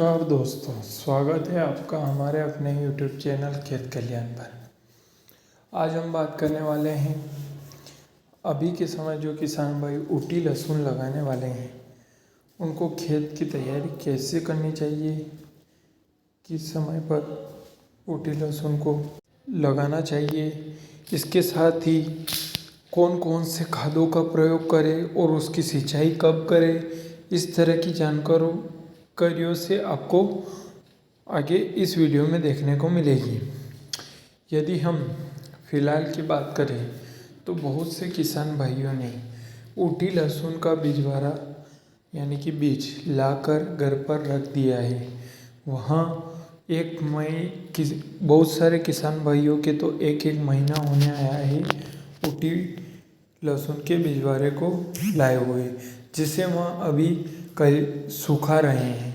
नमस्कार दोस्तों, स्वागत है आपका हमारे अपने YouTube चैनल खेत कल्याण पर। आज हम बात करने वाले हैं अभी के समय जो किसान भाई ऊटी लहसुन लगाने वाले हैं उनको खेत की तैयारी कैसे करनी चाहिए, किस समय पर ऊटी लहसुन को लगाना चाहिए, इसके साथ ही कौन कौन से खादों का प्रयोग करें और उसकी सिंचाई कब करें, इस तरह की जानकारियों से आपको आगे इस वीडियो में देखने को मिलेगी। यदि हम फिलहाल की बात करें तो बहुत से किसान भाइयों ने ऊटी लहसुन का बीजवारा यानी कि बीज लाकर घर पर रख दिया है। वहाँ बहुत सारे किसान भाइयों के तो एक महीना होने आया है ऊटी लहसुन के बिजवारे को लाए हुए, जिसे वहाँ अभी कई सुखा रहे हैं।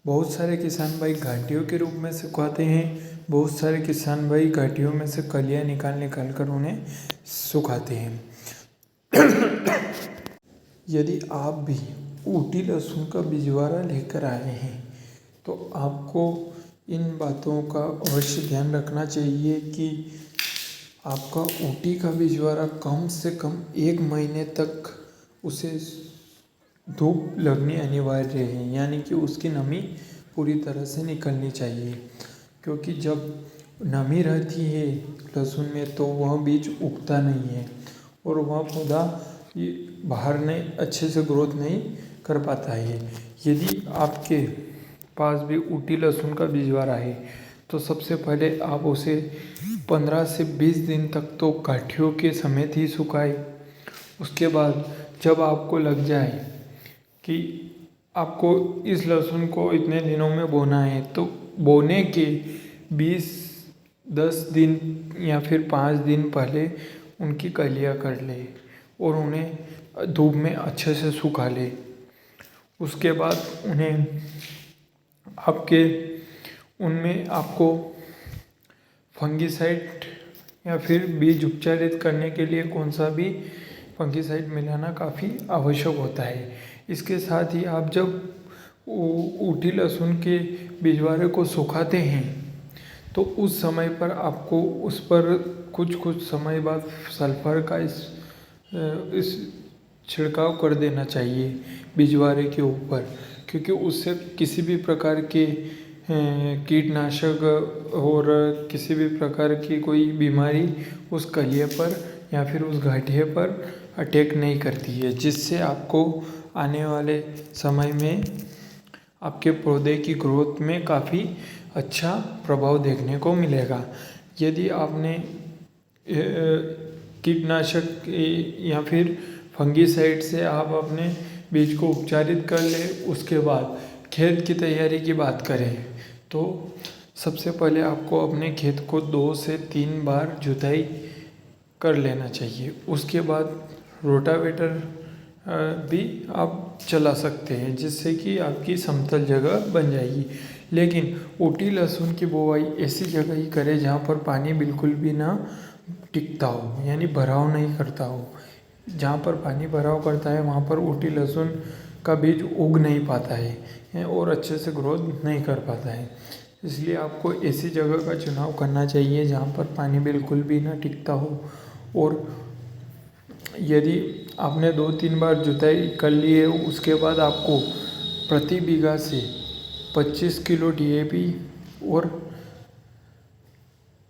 बहुत सारे किसान भाई घाटियों के रूप में सुखाते हैं, बहुत सारे किसान भाई घाटियों में से कलियाँ निकाल कर उन्हें सुखाते हैं। यदि आप भी ऊटी लहसुन का बिजवारा लेकर आए हैं तो आपको इन बातों का अवश्य ध्यान रखना चाहिए कि आपका ऊटी का बिजवारा कम से कम 1 महीने तक उसे धूप लगनी अनिवार्य है, यानी कि उसकी नमी पूरी तरह से निकलनी चाहिए। क्योंकि जब नमी रहती है लहसुन में तो वह बीज उगता नहीं है और वह पौधा बाहर नहीं अच्छे से ग्रोथ नहीं कर पाता है। यदि आपके पास भी ऊटी लहसुन का बिजवारा है तो सबसे पहले आप उसे 15 से 20 दिन तक तो गांठियों के समेत ही सुखाएं। उसके बाद जब आपको लग जाए कि आपको इस लहसुन को इतने दिनों में बोना है तो बोने के 10 दिन या फिर 5 दिन पहले उनकी कलियाँ कर ले और उन्हें धूप में अच्छे से सुखा ले। उसके बाद उनमें आपको फंगीसाइड या फिर बीज उपचारित करने के लिए कौन सा भी फंगीसाइड मिलाना काफ़ी आवश्यक होता है। इसके साथ ही आप जब ऊटी लहसुन के बिजवारे को सुखाते हैं तो उस समय पर आपको उस पर कुछ समय बाद सल्फर का इस छिड़काव कर देना चाहिए बिजवारे के ऊपर, क्योंकि उससे किसी भी प्रकार के कीटनाशक और किसी भी प्रकार की कोई बीमारी उस कलिये पर या फिर उस घाटिये पर अटैक नहीं करती है, जिससे आपको आने वाले समय में आपके पौधे की ग्रोथ में काफ़ी अच्छा प्रभाव देखने को मिलेगा। यदि आपने कीटनाशक या फिर फंगीसाइड से आप अपने बीज को उपचारित कर ले, उसके बाद खेत की तैयारी की बात करें तो सबसे पहले आपको अपने खेत को 2 से 3 बार जुताई कर लेना चाहिए। उसके बाद रोटावेटर भी आप चला सकते हैं, जिससे कि आपकी समतल जगह बन जाएगी। लेकिन ऊटी लहसुन की बुवाई ऐसी जगह ही करें जहाँ पर पानी बिल्कुल भी ना टिकता हो, यानी भराव नहीं करता हो। जहाँ पर पानी भराव करता है वहाँ पर ऊटी लहसुन का बीज उग नहीं पाता है और अच्छे से ग्रोथ नहीं कर पाता है। इसलिए आपको ऐसी जगह का चुनाव करना चाहिए जहाँ पर पानी बिल्कुल भी ना टिकता हो। और यदि आपने 2-3 बार जुताई कर ली है, उसके बाद आपको प्रति बीघा से 25 किलो DAP और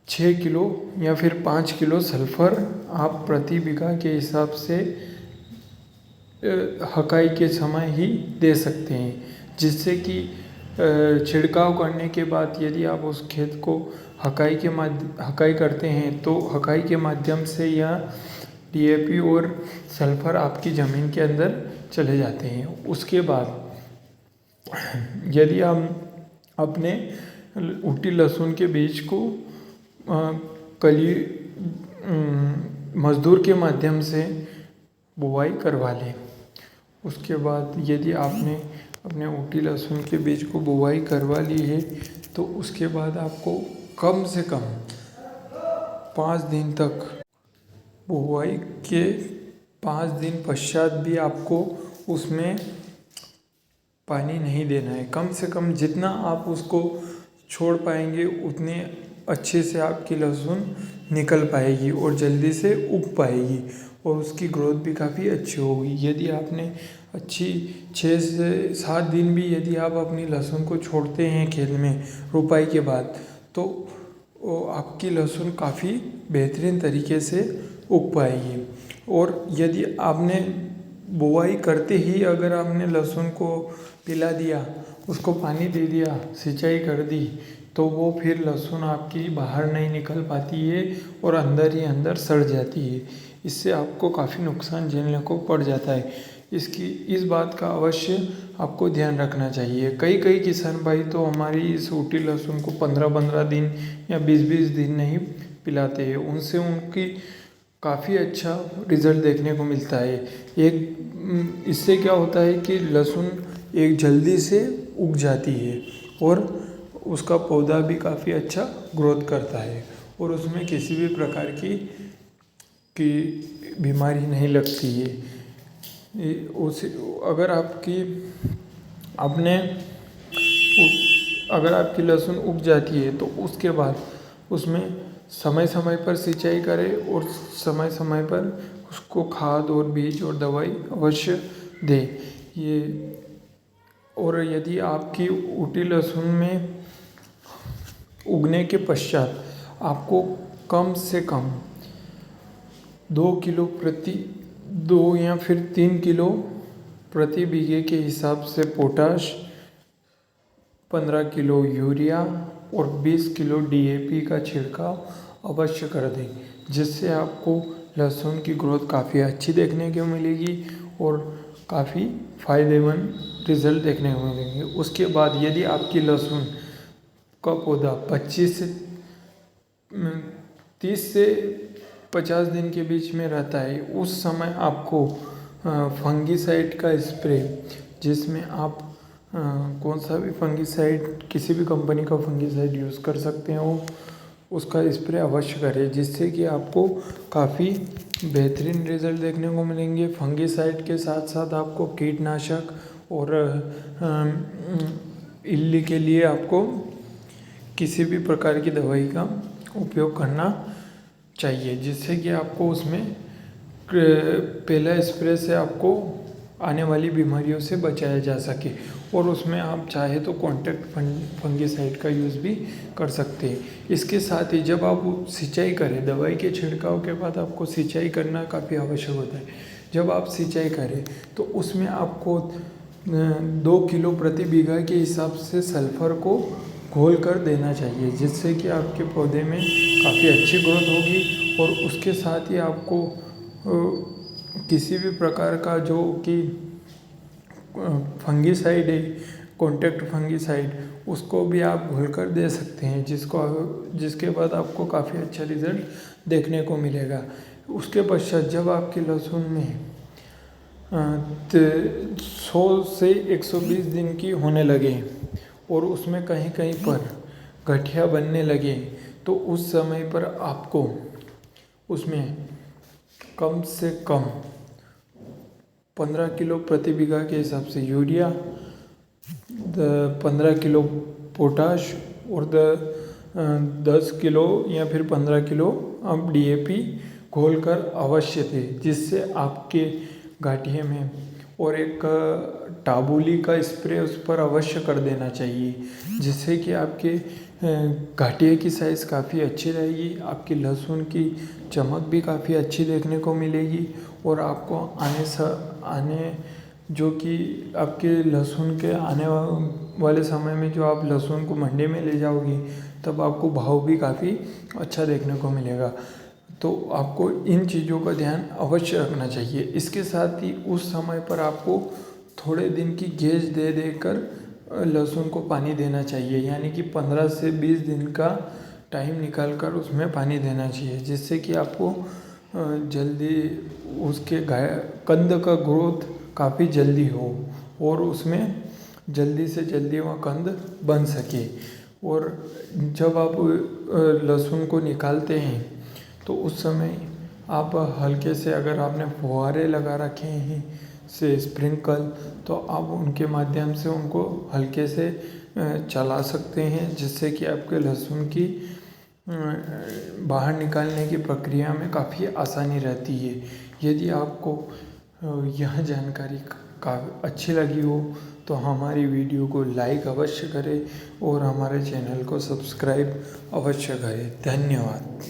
6 किलो या फिर 5 किलो सल्फर आप प्रति बीघा के हिसाब से हकाई के समय ही दे सकते हैं, जिससे कि छिड़काव करने के बाद यदि आप उस खेत को हकाई करते हैं तो हकाई के माध्यम से यह DAP और सल्फर आपकी ज़मीन के अंदर चले जाते हैं। उसके बाद यदि हम अपने ऊटी लहसुन के बीज को मजदूर के माध्यम से बुवाई करवा लें, उसके बाद यदि आपने अपने ऊटी लहसुन के बीज को बुवाई करवा ली है तो उसके बाद आपको कम से कम 5 दिन तक बुवाई के 5 दिन पश्चात भी आपको उसमें पानी नहीं देना है। कम से कम जितना आप उसको छोड़ पाएंगे उतने अच्छे से आपकी लहसुन निकल पाएगी और जल्दी से उग पाएगी और उसकी ग्रोथ भी काफ़ी अच्छी होगी। यदि आपने अच्छी 6 से 7 दिन भी यदि आप अपनी लहसुन को छोड़ते हैं खेत में रोपाई के बाद, तो आपकी लहसुन काफ़ी बेहतरीन तरीके से उग पाएगी। और यदि आपने बुआई करते ही अगर आपने लहसुन को पिला दिया, उसको पानी दे दिया, सिंचाई कर दी, तो वो फिर लहसुन आपकी बाहर नहीं निकल पाती है और अंदर ही अंदर सड़ जाती है। इससे आपको काफ़ी नुकसान झेलने को पड़ जाता है। इस बात का अवश्य आपको ध्यान रखना चाहिए। कई किसान भाई तो हमारी इस ऊटी लहसुन को 15-15 दिन या 20-20 दिन नहीं पिलाते हैं। उनसे उनकी काफ़ी अच्छा रिज़ल्ट देखने को मिलता है। इससे क्या होता है कि लहसुन एक जल्दी से उग जाती है और उसका पौधा भी काफ़ी अच्छा ग्रोथ करता है और उसमें किसी भी प्रकार की बीमारी नहीं लगती है। अगर आपकी लहसुन उग जाती है तो उसके बाद उसमें समय समय पर सिंचाई करें और समय समय पर उसको खाद और बीज और दवाई अवश्य दें। और यदि आपकी ऊटी लहसुन में उगने के पश्चात आपको कम से कम 2 या फिर 3 किलो प्रति बीघे के हिसाब से पोटाश, 15 किलो यूरिया और 20 किलो DAP का छिड़काव अवश्य कर दें, जिससे आपको लहसुन की ग्रोथ काफ़ी अच्छी देखने को मिलेगी और काफ़ी फायदेमंद रिज़ल्ट देखने को मिलेंगे। उसके बाद यदि आपकी लहसुन का पौधा 30 से 50 दिन के बीच में रहता है, उस समय आपको फंगीसाइड का स्प्रे, जिसमें आप कौन सा भी फंगीसाइड, किसी भी कंपनी का फंगीसाइड यूज़ कर सकते हैं, उसका स्प्रे अवश्य करें, जिससे कि आपको काफ़ी बेहतरीन रिज़ल्ट देखने को मिलेंगे। फंगीसाइड के साथ साथ आपको कीटनाशक और इल्ली के लिए आपको किसी भी प्रकार की दवाई का उपयोग करना चाहिए, जिससे कि आपको उसमें पहला स्प्रे से आपको आने वाली बीमारियों से बचाया जा सके। और उसमें आप चाहे तो कॉन्टैक्ट फंगीसाइड का यूज़ भी कर सकते हैं। इसके साथ ही जब आप सिंचाई करें, दवाई के छिड़काव के बाद आपको सिंचाई करना काफ़ी आवश्यक होता है। जब आप सिंचाई करें तो उसमें आपको 2 किलो प्रति बीघा के हिसाब से सल्फर को घोल कर देना चाहिए, जिससे कि आपके पौधे में काफ़ी अच्छी ग्रोथ होगी। और उसके साथ ही आपको किसी भी प्रकार का जो कि फंगीसाइड है, कॉन्टैक्ट फंगीसाइड, उसको भी आप घोल कर दे सकते हैं, जिसके बाद आपको काफ़ी अच्छा रिज़ल्ट देखने को मिलेगा। उसके पश्चात जब आपके लहसुन में 100 से 120 दिन की होने लगे और उसमें कहीं कहीं पर गठिया बनने लगे, तो उस समय पर आपको उसमें कम से कम 15 किलो प्रति बीघा के हिसाब से यूरिया, 15 किलो पोटाश और 10 किलो या फिर 15 किलो आप DAP घोल कर अवश्य दें, जिससे आपके गाठिए में, और एक टाबुली का स्प्रे उस पर अवश्य कर देना चाहिए, जिससे कि आपके गाठिए की साइज़ काफ़ी अच्छी रहेगी, आपकी लहसुन की चमक भी काफ़ी अच्छी देखने को मिलेगी और आपको आने जो कि आपके लहसुन के आने वाले समय में जो आप लहसुन को मंडी में ले जाओगे, तब आपको भाव भी काफ़ी अच्छा देखने को मिलेगा। तो आपको इन चीज़ों का ध्यान अवश्य रखना चाहिए। इसके साथ ही उस समय पर आपको थोड़े दिन की गेज दे देकर लहसुन को पानी देना चाहिए, यानी कि 15 से 20 दिन का टाइम निकाल कर उसमें पानी देना चाहिए, जिससे कि आपको जल्दी उसके कंद का ग्रोथ काफ़ी जल्दी हो और उसमें जल्दी से जल्दी वह कंद बन सके। और जब आप लहसुन को निकालते हैं तो उस समय आप हल्के से, अगर आपने फुहारे लगा रखे हैं से स्प्रिंकल, तो आप उनके माध्यम से उनको हल्के से चला सकते हैं, जिससे कि आपके लहसुन की बाहर निकालने की प्रक्रिया में काफ़ी आसानी रहती है। यदि आपको यह जानकारी अच्छी लगी हो तो हमारी वीडियो को लाइक अवश्य करें और हमारे चैनल को सब्सक्राइब अवश्य करें। धन्यवाद।